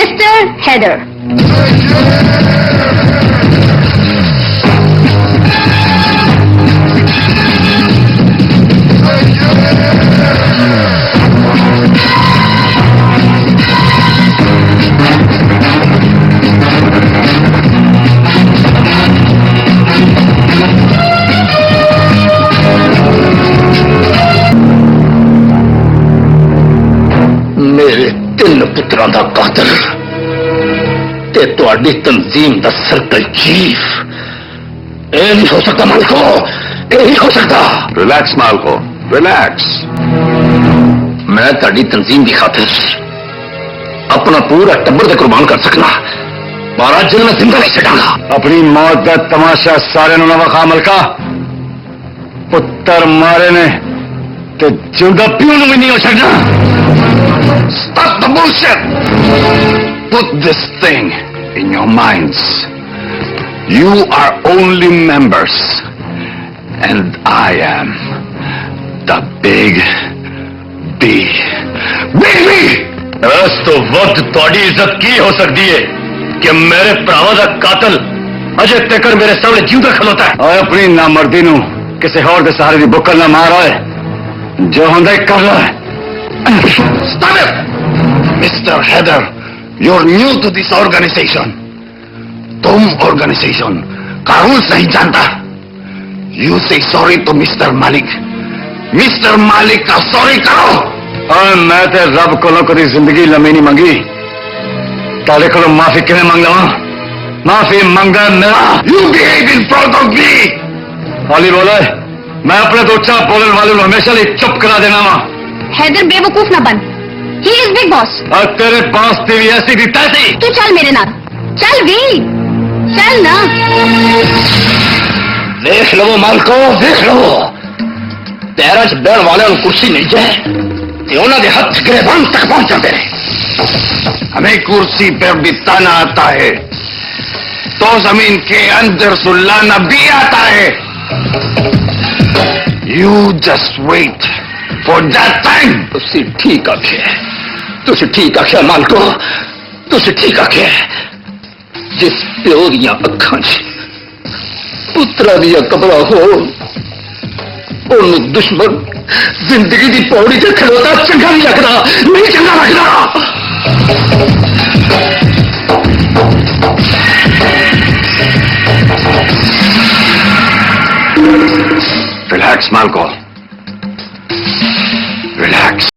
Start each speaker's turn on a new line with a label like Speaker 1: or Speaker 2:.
Speaker 1: Mister Haider.
Speaker 2: मेरे तीन पुत्रां दा कातिल ते तुहाडी तंजीम दा सर्कल चीफ, ये नहीं हो सकता मालको, ये नहीं हो सकता।
Speaker 3: रिलैक्स मालको, रिलैक्स।
Speaker 2: मैं तुहाडी तंजीम की खातिर अपना पूरा टब्बर ते कुर्बान कर सकना, पर अज मैं जिंदा नहीं छड़ांगा।
Speaker 3: अपनी मौत का तमाशा सारे ना वखा मलका, पुत्र मारे ने ते जिंदा प्यू भी नहीं हो सकना।
Speaker 2: Stop the bullshit!
Speaker 3: Put this thing in your minds. You are only members, and I am the big B. Big B!
Speaker 2: बस तो वक्त थोड़ी इज्जत की हो सकती है कि मेरे भरावां दा कातिल अजय तक मेरे सामने जिंदा खलोता है।
Speaker 3: और अपनी नामर्दी नू किसी होर दे सहारे दी बुक्कल ना मार ओए, जो होंदा है कर लो।
Speaker 2: Stop it! Mr. Heather, you're new to this organization. तुम organization का रूल्स नहीं जानता। You say sorry to Mr. Malik. Mr. Malik का सॉरी करो।
Speaker 3: और मैं ते रब कोलों कदी जिंदगी लम्मी नहीं मंगी, ताले कोलों माफी किवें मंग लवां? माफी मंगा मेरा।
Speaker 2: You behave in front of me.
Speaker 3: हौली बोलो, मैं अपने तो उच्चा बोलने वाले को हमेशा लिए चुप करा देना वा।
Speaker 1: हैदर बेवकूफ ना बन, ही इज बिग बॉस।
Speaker 3: और तेरे पास तेरी ऐसी भी तैसी।
Speaker 1: तू चल मेरे नाल, चल भी, चल ना।
Speaker 2: देख लो मालको, देख लो, पैर च बैठ वाले कुर्सी नहीं जाए ते उन्हां दे हथ गिरबान तक पहुंच जाते हैं। हमें कुर्सी पर बिताना आता है तो जमीन के अंदर सुलाना भी आता है। You just wait for that time. तुसी ठीक आखे, तुसी ठीक आखे मालको, तुसी ठीक आखे। जिस प्यो दियां अखां च पुत्रा दियां कबरां होण, उन्नू दुश्मन जिंदगी दी पौड़ी ते खलोता चंगा नहीं लगदा, नहीं चंगा लगदा।
Speaker 3: रिलैक्स मालको,